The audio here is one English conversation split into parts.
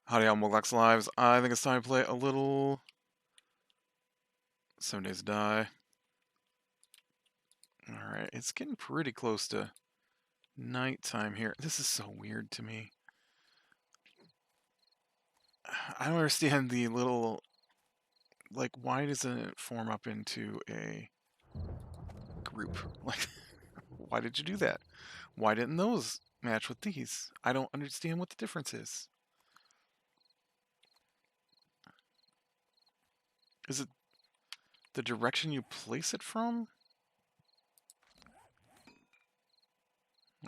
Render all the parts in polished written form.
Howdy, all Moglox Lives. I think it's time to play a little 7 Days to Die. Alright, it's getting pretty close to nighttime here. This is so weird to me. I don't understand the little... Like, why doesn't it form up into a group? Like, why did you do that? Why didn't those match with these? I don't understand what the difference is. Is it the direction you place it from?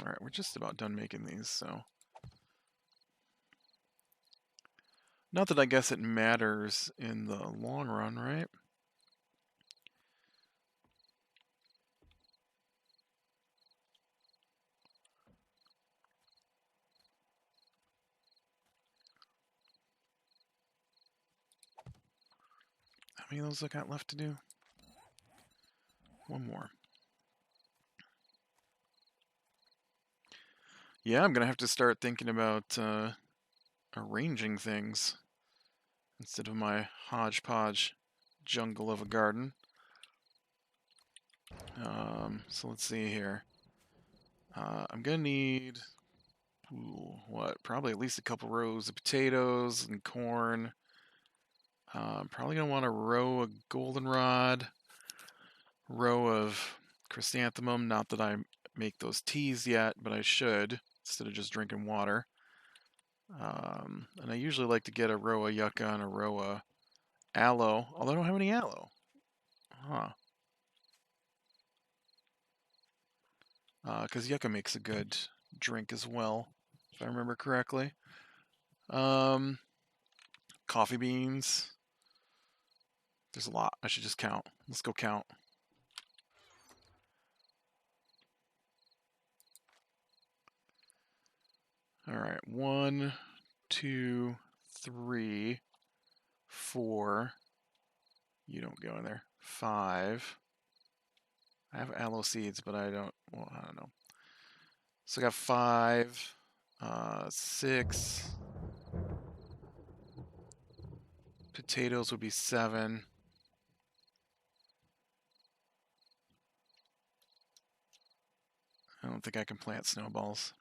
Alright, we're just about done making these, so... Not that I guess it matters in the long run, right? How many of those I got left to do? One more. Yeah, I'm gonna have to start thinking about arranging things instead of my hodgepodge jungle of a garden. So let's see here. I'm gonna need, probably at least a couple rows of potatoes and corn. I'm probably gonna want a row of goldenrod, row of chrysanthemum. Not that I make those teas yet, but I should, instead of just drinking water. And I usually like to get a row of yucca and a row of aloe, although I don't have any aloe. Huh. Because yucca makes a good drink as well, if I remember correctly. Coffee beans. There's a lot. I should just count. Let's go count. Alright, 1, 2, 3, 4. You don't go in there. 5. I have aloe seeds, but I don't know. So I got 5, 6. Potatoes would be 7. I don't think I can plant snowballs.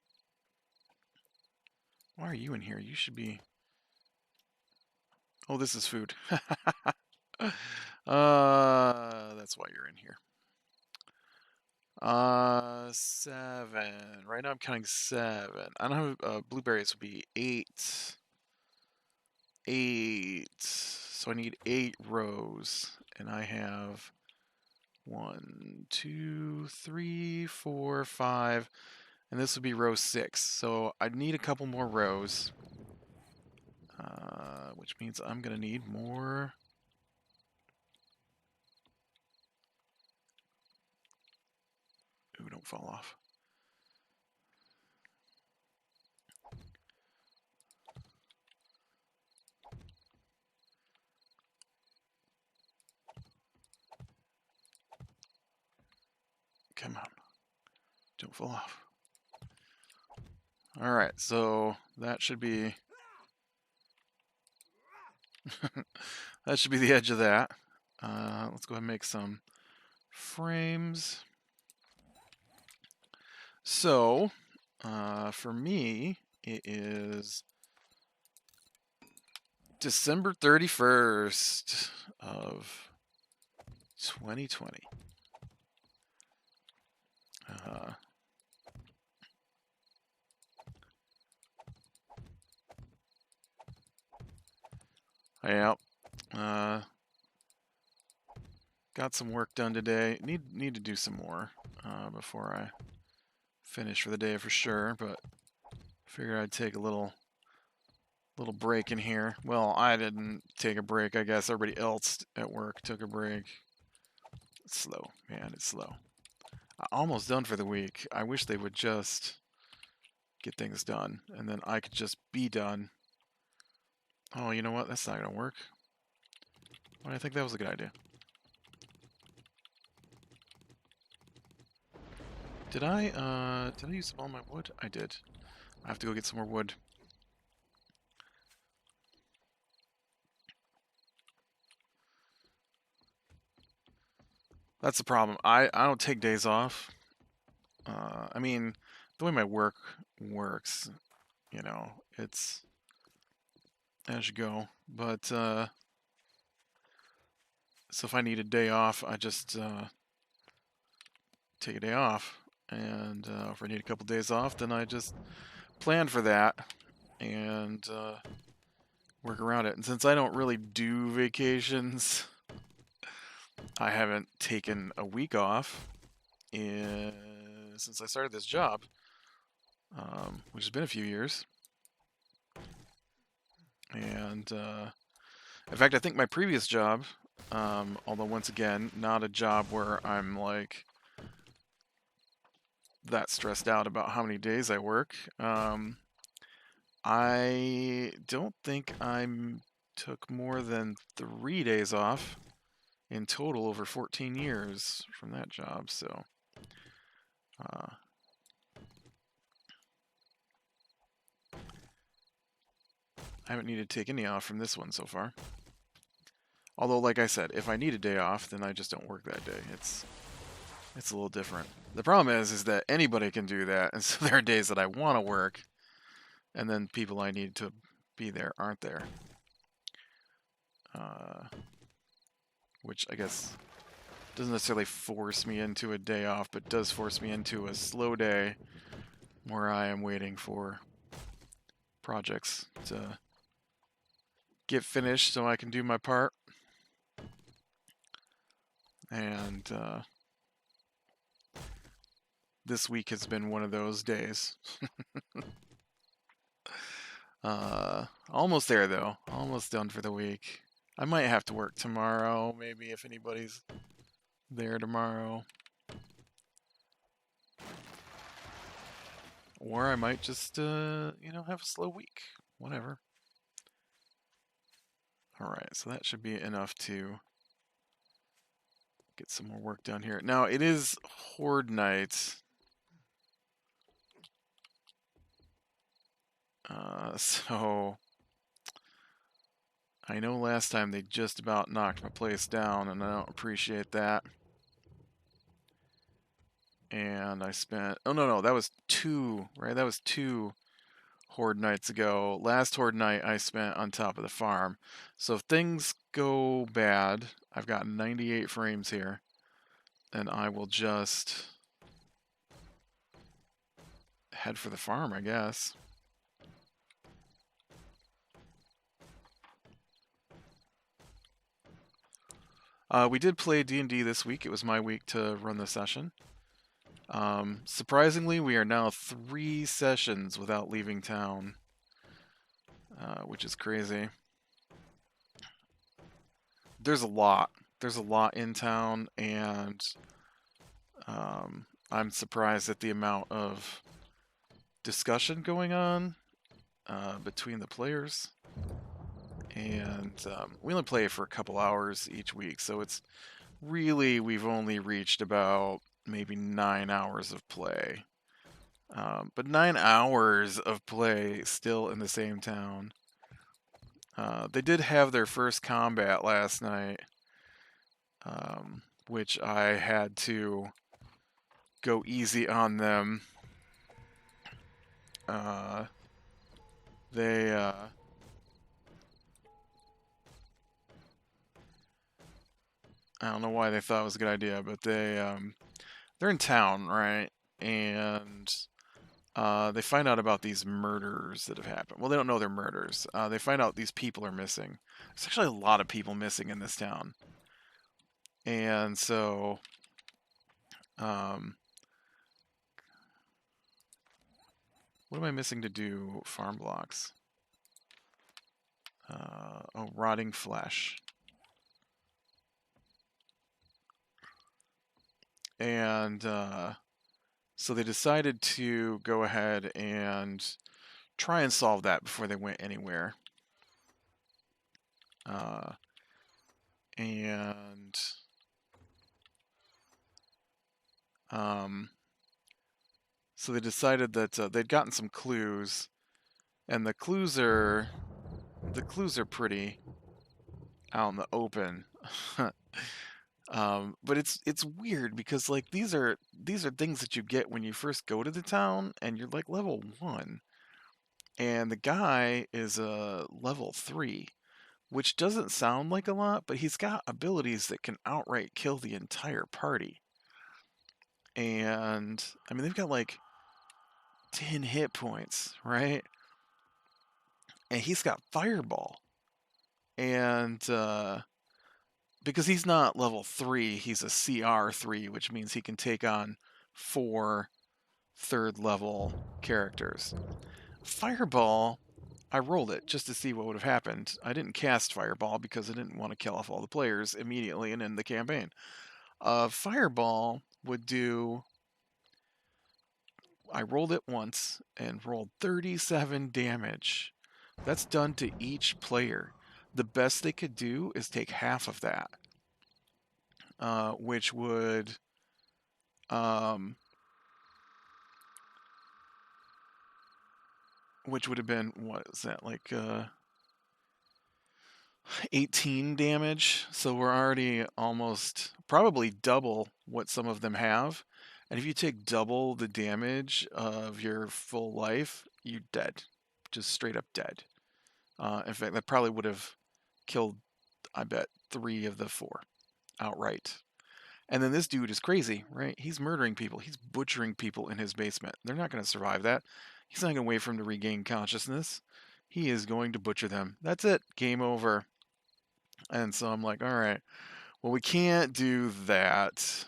Why are you in here? You should be... Oh, this is food. That's why you're in here. 7. Right now I'm counting 7. I don't have blueberries would be 8. 8. So I need 8 rows, and I have 1, 2, 3, 4, 5, and this would be row 6. So I need a couple more rows, which means I'm gonna need more. Ooh, don't fall off. Come on. Don't fall off. Alright, so that should be... that should be the edge of that. Let's go ahead and make some frames. So, for me, it is December 31st of 2020. Yeah. Got some work done today. Need to do some more before I finish for the day for sure, but figured I'd take a little break in here. Well, I didn't take a break. I guess everybody else at work took a break. It's slow, man. It's slow. Almost done for the week. I wish they would just get things done, and then I could just be done. Oh, you know what? That's not gonna work. Well, I think that was a good idea. Did I use all my wood? I did. I have to go get some more wood. That's the problem. I don't take days off. I mean, the way my work works, you know, it's as you go. But so if I need a day off, I just take a day off. And if I need a couple days off, then I just plan for that and work around it. And since I don't really do vacations, I haven't taken a week off since I started this job, which has been a few years. And in fact, I think my previous job, although once again, not a job where I'm like that stressed out about how many days I work. I don't think I took more than 3 days off in total over 14 years from that job. So uh, I haven't needed to take any off from this one so far. Although, like I said, if I need a day off, then I just don't work that day. It's a little different. The problem is that anybody can do that, and so there are days that I want to work, and then people I need to be there aren't there. Which I guess doesn't necessarily force me into a day off, but does force me into a slow day where I am waiting for projects to get finished so I can do my part. And this week has been one of those days. Almost there though. Almost done for the week. I might have to work tomorrow, maybe if anybody's there tomorrow. Or I might just, have a slow week. Whatever. Alright, so that should be enough to get some more work done here. Now, it is Horde night. So I know last time they just about knocked my place down, and I don't appreciate that. And I spent... Oh, no, that was 2, right? That was 2 Horde nights ago. Last Horde night I spent on top of the farm. So if things go bad, I've got 98 frames here, and I will just head for the farm, I guess. We did play D&D this week. It was my week to run the session. Surprisingly, we are now 3 sessions without leaving town, which is crazy. There's a lot. There's a lot in town, and I'm surprised at the amount of discussion going on between the players. And we only play for a couple hours each week, so it's really, we've only reached about maybe 9 hours of play. But 9 hours of play still in the same town. They did have their first combat last night, which I had to go easy on them. They I don't know why they thought it was a good idea, but they're in town, right? And they find out about these murders that have happened. Well, they don't know they're murders. They find out these people are missing. There's actually a lot of people missing in this town. And so, what am I missing to do farm blocks? Oh, rotting flesh. And so they decided to go ahead and try and solve that before they went anywhere. And so they decided that they'd gotten some clues, and the clues are pretty out in the open. But it's weird because like these are things that you get when you first go to the town and you're like level 1 and the guy is level 3, which doesn't sound like a lot, but he's got abilities that can outright kill the entire party. And I mean they've got like 10 hit points, right? And he's got fireball. And because he's not level 3, he's a CR3, which means he can take on 4 third level characters. Fireball, I rolled it just to see what would have happened. I didn't cast Fireball because I didn't want to kill off all the players immediately and end the campaign. Fireball would do. I rolled it once and rolled 37 damage. That's done to each player. The best they could do is take half of that, which would have been, what is that, like 18 damage. So we're already almost probably double what some of them have. And if you take double the damage of your full life, you're dead. Just straight up dead. In fact, that probably would have killed, I bet, 3 of the 4 outright. And then this dude is crazy, right? He's murdering people. He's butchering people in his basement. They're not going to survive that. He's not going to wait for him to regain consciousness. He is going to butcher them. That's it. Game over. And so I'm like, all right, well, we can't do that,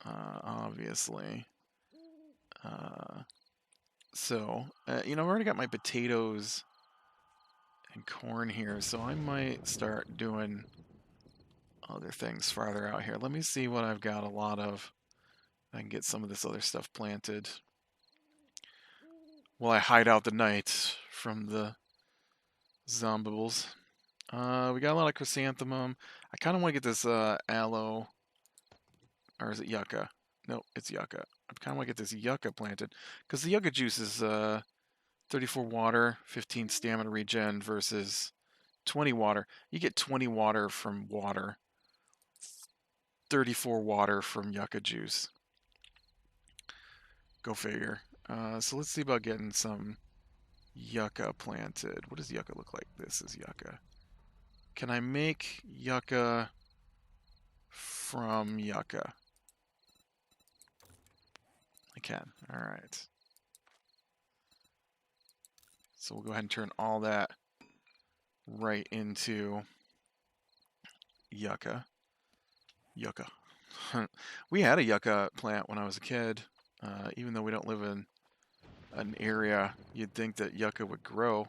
obviously. So, I've already got my potatoes and corn here, so I might start doing other things farther out here. Let me see what I've got a lot of. I can get some of this other stuff planted. While I hide out the night from the zombibles. We got a lot of chrysanthemum. I kind of want to get this aloe, or is it yucca? Nope, it's yucca. I kind of want to get this yucca planted because the yucca juice is 34 water, 15 stamina regen versus 20 water. You get 20 water from water, 34 water from yucca juice. Go figure. So let's see about getting some yucca planted. What does yucca look like? This is yucca. Can I make yucca from yucca? I can. All right. So we'll go ahead and turn all that right into yucca. Yucca. We had a yucca plant when I was a kid. Even though we don't live in an area, you'd think that yucca would grow.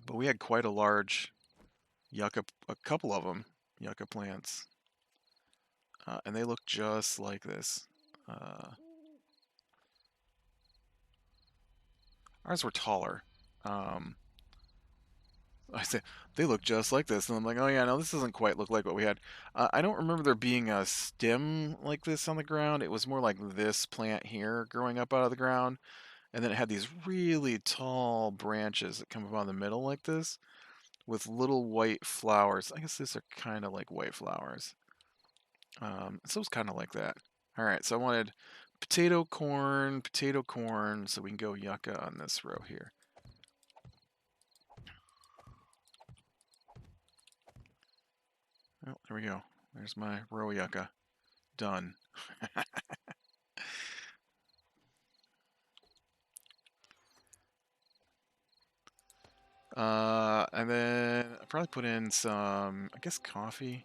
But we had quite a large yucca, a couple of them, yucca plants. And they look just like this. Ours were taller. I say they look just like this, and I'm like, oh yeah, no, this doesn't quite look like what we had. I don't remember there being a stem like this on the ground. It was more like this plant here growing up out of the ground, and then it had these really tall branches that come up out of the middle like this, with little white flowers. I guess these are kind of like white flowers. So it's kind of like that. All right, so I wanted potato, corn, so we can go yucca on this row here. Oh, there we go. There's my row yucca. Done. And then I'll probably put in some, I guess, coffee.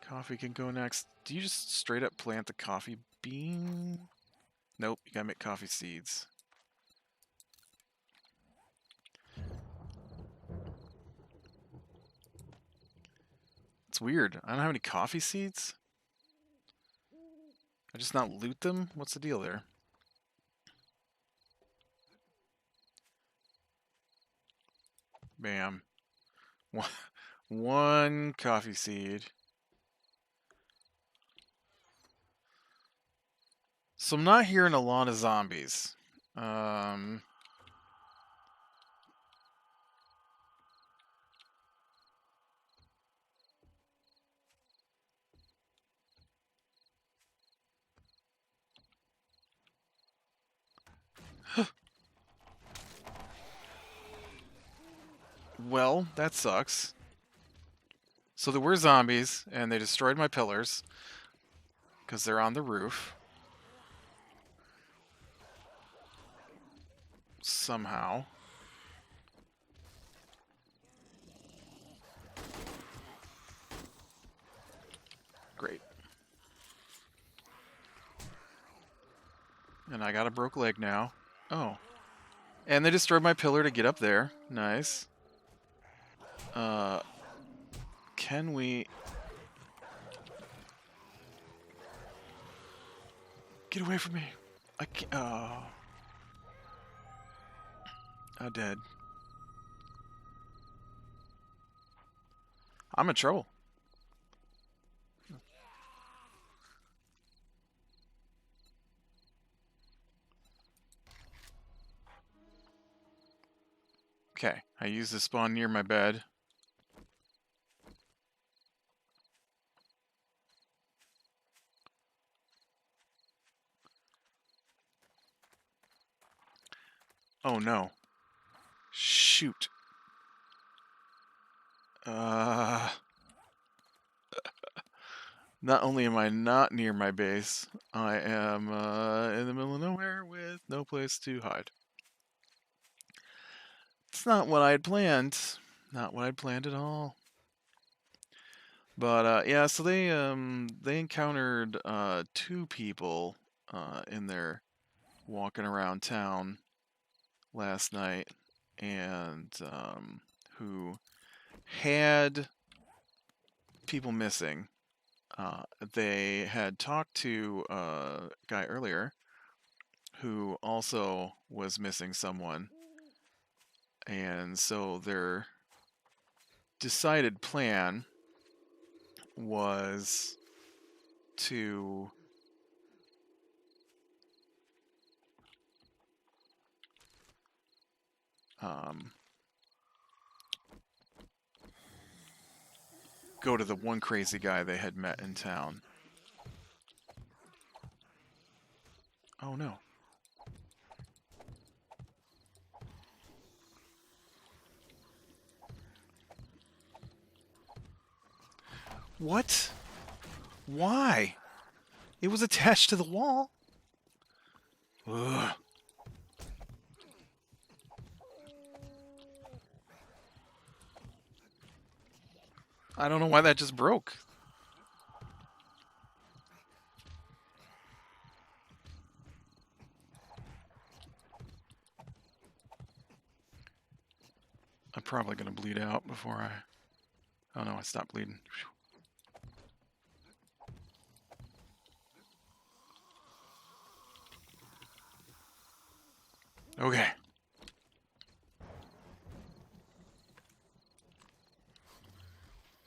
Coffee can go next. Do you just straight up plant the coffee bean? Nope, you gotta make coffee seeds. It's weird. I don't have any coffee seeds. I just not loot them? What's the deal there? Bam. One coffee seed. So I'm not hearing a lot of zombies. Well, that sucks. So there were zombies, and they destroyed my pillars because they're on the roof. Somehow. Great. And I got a broke leg now. Oh. And they destroyed my pillar to get up there. Nice. Can we... Get away from me. I can't... Oh. I'm dead. I'm in trouble. Okay, I used the spawn near my bed. Oh no. Shoot. Not only am I not near my base, I am in the middle of nowhere with no place to hide. It's not what I had planned. Not what I'd planned at all. But yeah, so they encountered 2 people in there walking around town last night, and who had people missing. They had talked to a guy earlier who also was missing someone, and so their decided plan was to go to the one crazy guy they had met in town. Oh no. What? Why? It was attached to the wall. Ugh. I don't know why that just broke. I'm probably going to bleed out before I... Oh no, I stopped bleeding. Okay.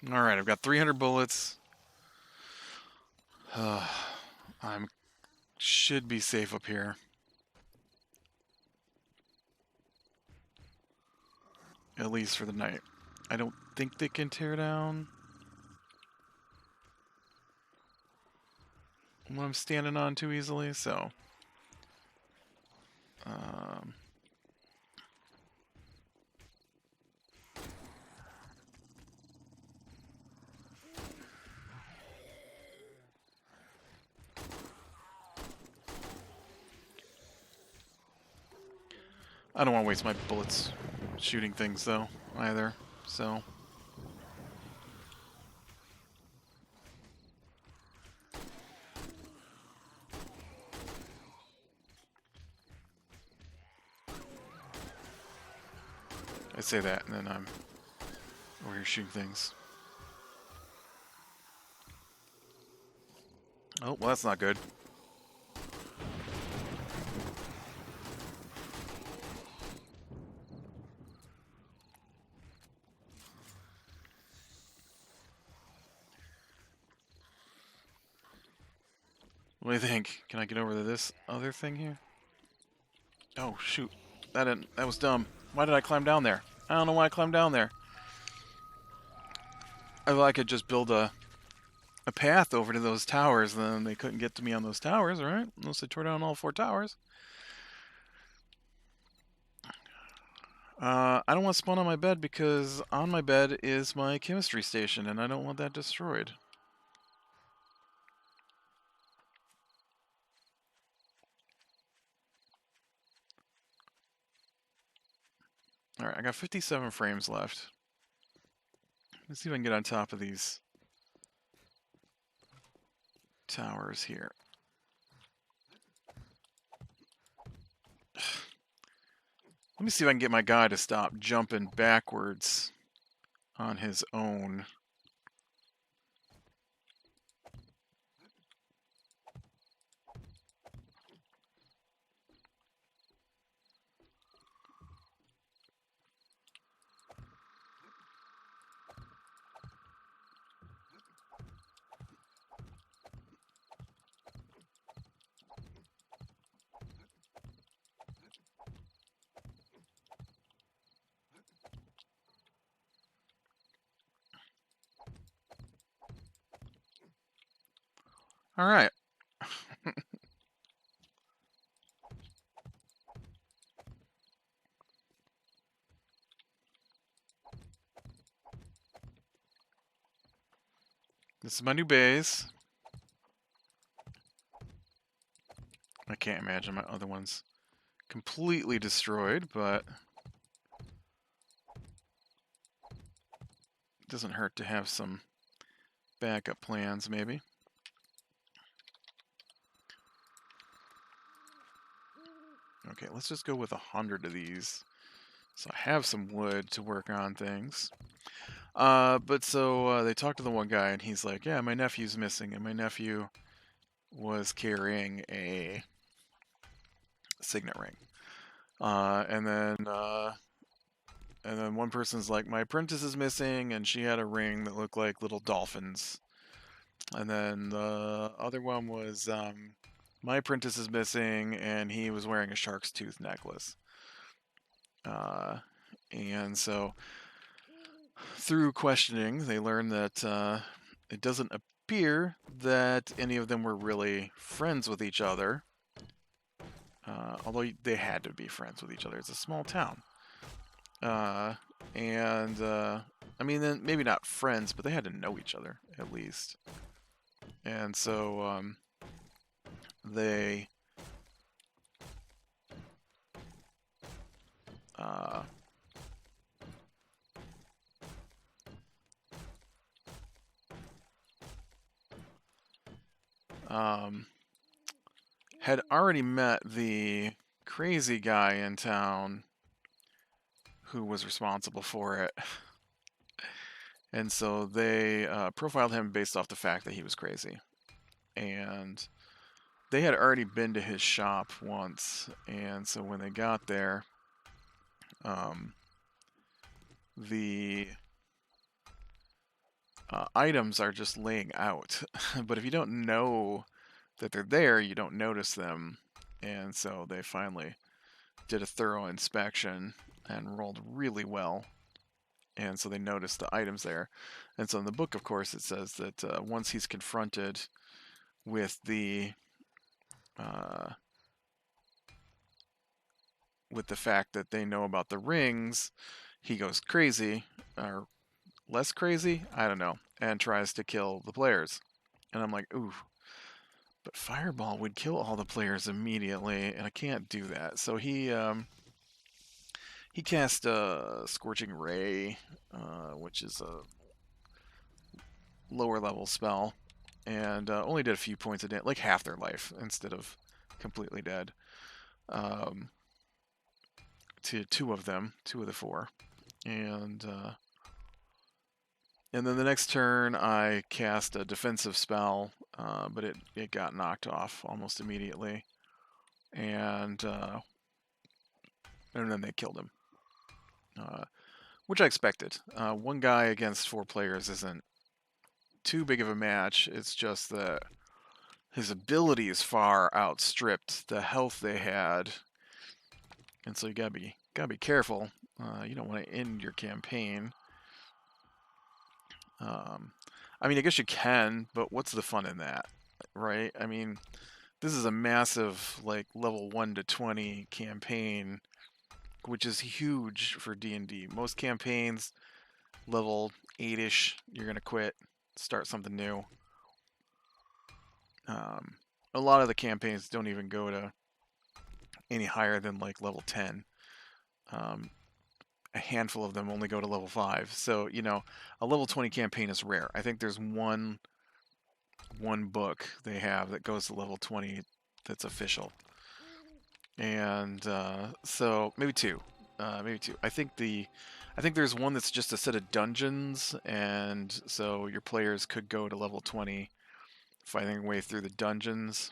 Alright, I've got 300 bullets. I'm should be safe up here. At least for the night. I don't think they can tear down what I'm standing on too easily, so... I don't want to waste my bullets shooting things, though, either, so... I say that, and then I'm over here shooting things. Oh, well, that's not good. What do you think? Can I get over to this other thing here? Oh, shoot. That was dumb. Why did I climb down there? I don't know why I climbed down there. I thought I could just build a path over to those towers, and then they couldn't get to me on those towers, right? Unless they tore down all 4 towers. I don't want to spawn on my bed because on my bed is my chemistry station, and I don't want that destroyed. Alright, I got 57 frames left. Let's see if I can get on top of these towers here. Let me see if I can get my guy to stop jumping backwards on his own. Alright. This is my new base. I can't imagine my other one's completely destroyed, but it doesn't hurt to have some backup plans, maybe. Okay, let's just go with 100 of these. So I have some wood to work on things. But so they talked to the one guy, and he's like, yeah, my nephew's missing, and my nephew was carrying a signet ring. And then one person's like, my apprentice is missing, and she had a ring that looked like little dolphins. And then the other one was, my apprentice is missing, and he was wearing a shark's tooth necklace. And so through questioning, they learned that it doesn't appear that any of them were really friends with each other. Although they had to be friends with each other. It's a small town. I mean, then maybe not friends, but they had to know each other, at least. And so they had already met the crazy guy in town who was responsible for it. And so they profiled him based off the fact that he was crazy. And they had already been to his shop once. And so when they got there, the items are just laying out. But if you don't know that they're there, you don't notice them. And so they finally did a thorough inspection and rolled really well. And so they noticed the items there. And so in the book, of course, it says that once he's confronted with the fact that they know about the rings, he goes crazy, or less crazy, I don't know, and tries to kill the players. And I'm like, ooh, but Fireball would kill all the players immediately, and I can't do that. So he cast a Scorching Ray, which is a lower level spell, and only did a few points of damage, like half their life instead of completely dead. To two of them, two of the four, and then the next turn I cast a defensive spell, but it got knocked off almost immediately, and then they killed him, which I expected. One guy against four players isn't too big of a match. It's just that his abilities far outstripped the health they had, and so you gotta be careful. You don't want to end your campaign. I mean, I guess you can, but what's the fun in that, right? I mean, this is a massive, like, level 1 to 20 campaign which is huge for D&D. Most campaigns, level 8-ish, you're going to quit, start something new. A lot of the campaigns don't even go to any higher than like level 10. A handful of them only go to level 5. So, a level 20 campaign is rare. I think there's one book they have that goes to level 20 that's official. And so maybe two. I think there's one that's just a set of dungeons, and so your players could go to level 20 fighting their way through the dungeons.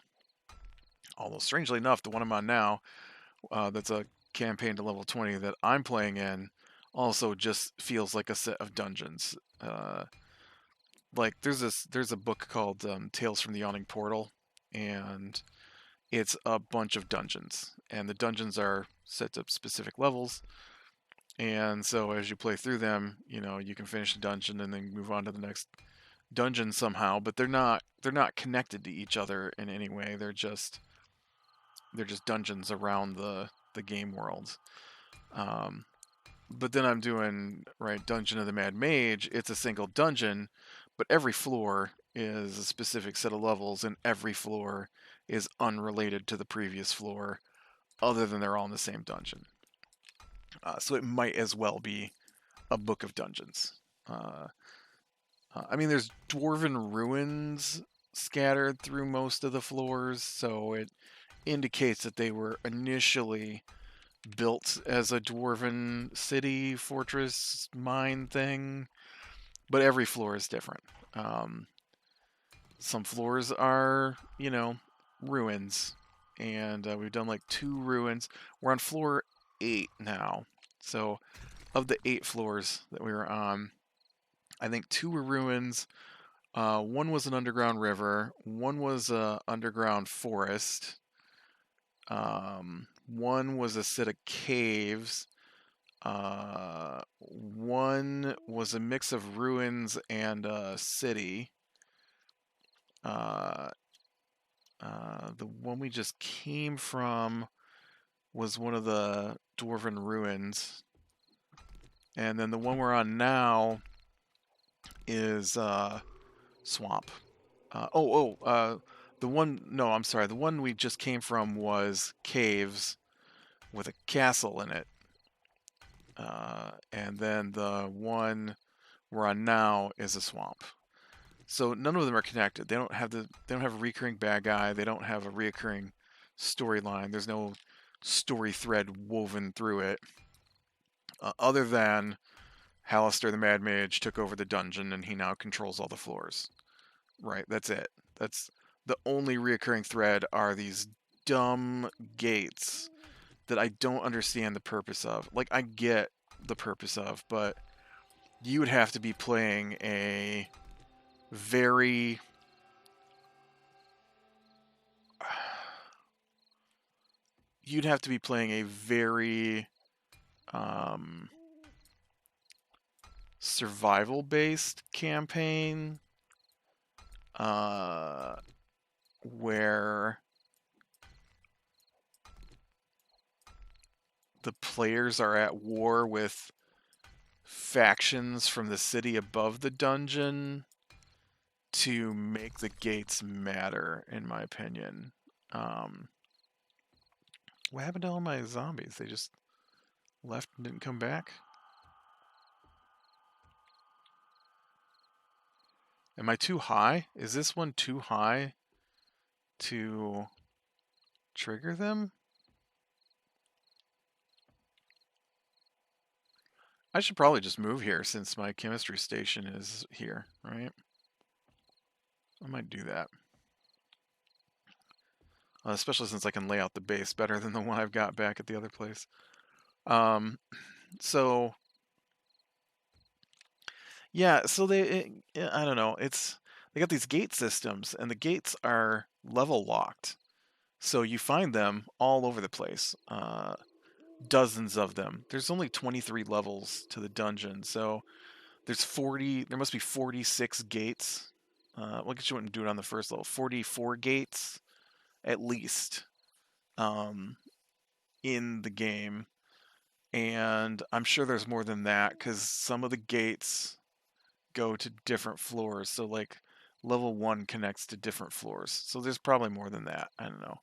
Although strangely enough, the one I'm on now, that's a campaign to level 20 that I'm playing in, also just feels like a set of dungeons. Like there's a book called Tales from the Yawning Portal, and it's a bunch of dungeons, and the dungeons are set to specific levels. And so as you play through them, you can finish the dungeon and then move on to the next dungeon somehow. But they're not connected to each other in any way. They're just dungeons around the game world. But then I'm doing Dungeon of the Mad Mage. It's a single dungeon, but every floor is a specific set of levels, and every floor is unrelated to the previous floor, other than they're all in the same dungeon. So it might as well be a book of dungeons. I mean, there's dwarven ruins scattered through most of the floors, so it indicates that they were initially built as a dwarven city, fortress, mine thing, but every floor is different. Some floors are, ruins, and we've done like 2 ruins. We're on floor 8 now, so of the 8 floors that we were on, I think 2 were ruins. One was an underground river. One was a underground forest. One was a set of caves. One was a mix of ruins and a city. The one we just came from was one of the dwarven ruins. And then the one we're on now is swamp. The one we just came from was caves with a castle in it. And then the one we're on now is a swamp. So none of them are connected. They don't have a recurring bad guy. They don't have a recurring storyline. There's no story thread woven through it, other than Hallister the Mad Mage took over the dungeon and he now controls all the floors. Right, that's it. That's the only reoccurring thread are these dumb gates that I don't understand the purpose of. Like, I get the purpose of, but you would have to be playing a very survival-based campaign where the players are at war with factions from the city above the dungeon to make the gates matter, in my opinion. What happened to all my zombies? They just left and didn't come back? Am I too high? Is this one too high to trigger them? I should probably just move here since my chemistry station is here, right? I might do that. Especially since I can lay out the base better than the one I've got back at the other place. So yeah, so I don't know. They got these gate systems, and the gates are level locked. So you find them all over the place. Dozens of them. There's only 23 levels to the dungeon, so there must be 46 gates. Well, I guess you wouldn't do it on the first level. 44 gates, at least, in the game. And I'm sure there's more than that because some of the gates go to different floors. So like level 1 connects to different floors. So there's probably more than that. I don't know.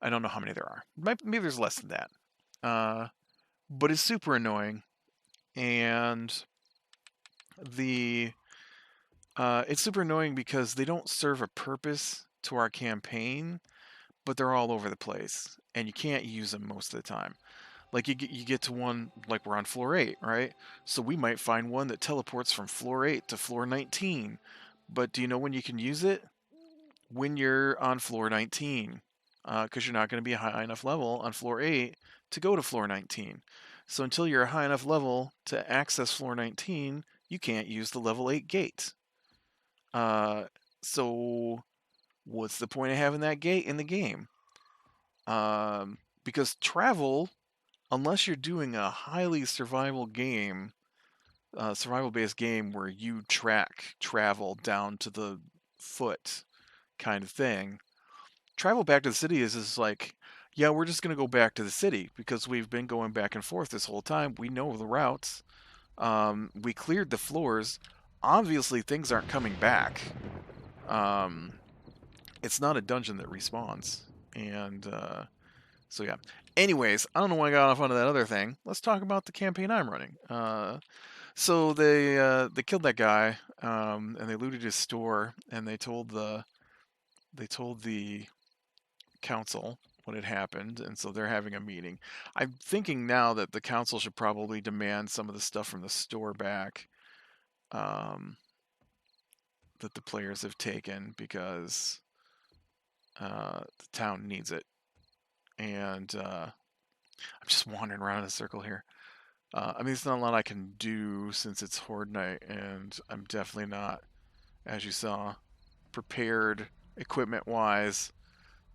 I don't know how many there are. Maybe there's less than that. But it's super annoying. And the it's super annoying because they don't serve a purpose to our campaign, but they're all over the place, and you can't use them most of the time. Like you get to one, like we're on floor 8, right? So we might find one that teleports from floor 8 to floor 19. But do you know when you can use it? When you're on floor 19, because you're not going to be a high enough level on floor 8 to go to floor 19. So until you're a high enough level to access floor 19, you can't use the level 8 gate. So what's the point of having that gate in the game? Because travel, unless you're doing a highly survival-based game where you track travel down to the foot kind of thing, travel back to the city is like, yeah, we're just going to go back to the city because we've been going back and forth this whole time. We know the routes. We cleared the floors. Obviously, things aren't coming back. Um, it's not a dungeon that respawns. And so, yeah. Anyways, I don't know why I got off onto that other thing. Let's talk about the campaign I'm running. So they killed that guy, and they looted his store, and they told the council what had happened, and so they're having a meeting. I'm thinking now that the council should probably demand some of the stuff from the store back, um, that the players have taken because the town needs it. And I'm just wandering around in a circle here. I mean, there's not a lot I can do since it's Horde night, and I'm definitely not, as you saw, prepared equipment-wise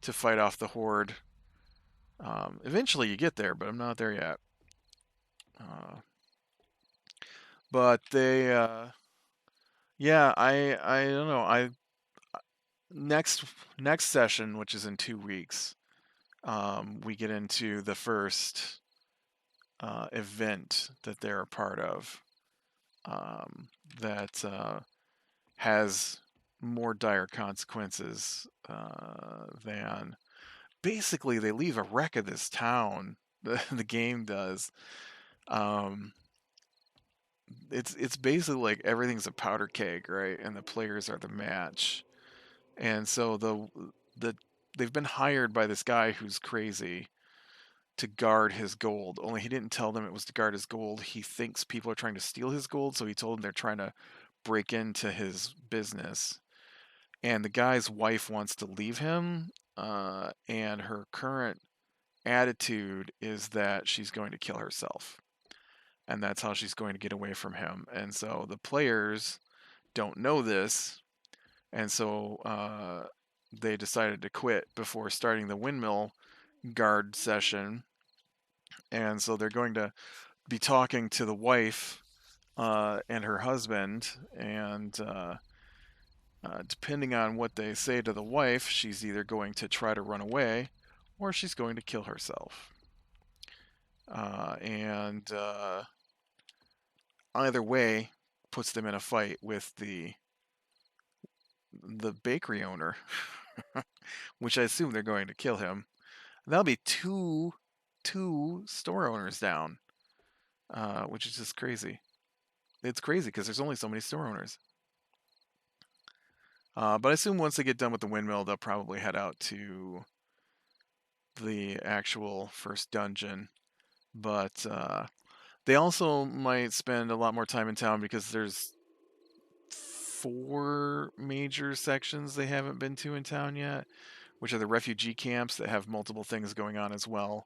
to fight off the Horde. Eventually you get there, but I'm not there yet. But yeah, I don't know. Next next session, which is in 2 weeks, we get into the first event that they're a part of, that has more dire consequences than basically they leave a wreck of this town. The game does. Um, it's basically like everything's a powder keg, right? And the players are the match. And so the they've been hired by this guy who's crazy to guard his gold. Only he didn't tell them it was to guard his gold. He thinks people are trying to steal his gold, so he told them they're trying to break into his business. And the guy's wife wants to leave him, and her current attitude is that she's going to kill herself. And that's how she's going to get away from him. And so the players don't know this, and so they decided to quit before starting the windmill guard session. And so they're going to be talking to the wife and her husband, and depending on what they say to the wife, she's either going to try to run away or she's going to kill herself. And either way puts them in a fight with the bakery owner, which I assume they're going to kill him. That'll be two store owners down, which is just crazy. It's crazy because there's only so many store owners. But I assume once they get done with the windmill, they'll probably head out to the actual first dungeon. But they also might spend a lot more time in town because there's 4 major sections they haven't been to in town yet, which are the refugee camps that have multiple things going on as well.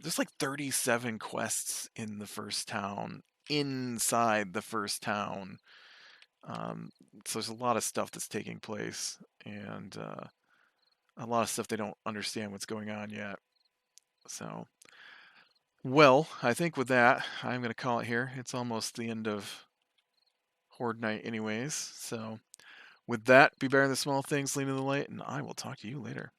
There's like 37 quests in the first town, inside the first town. So there's a lot of stuff that's taking place, and a lot of stuff they don't understand what's going on yet. So, well, I think with that, I'm going to call it here. It's almost the end of Horde night anyways. So, with that, be better than the small things, lean in the light, and I will talk to you later.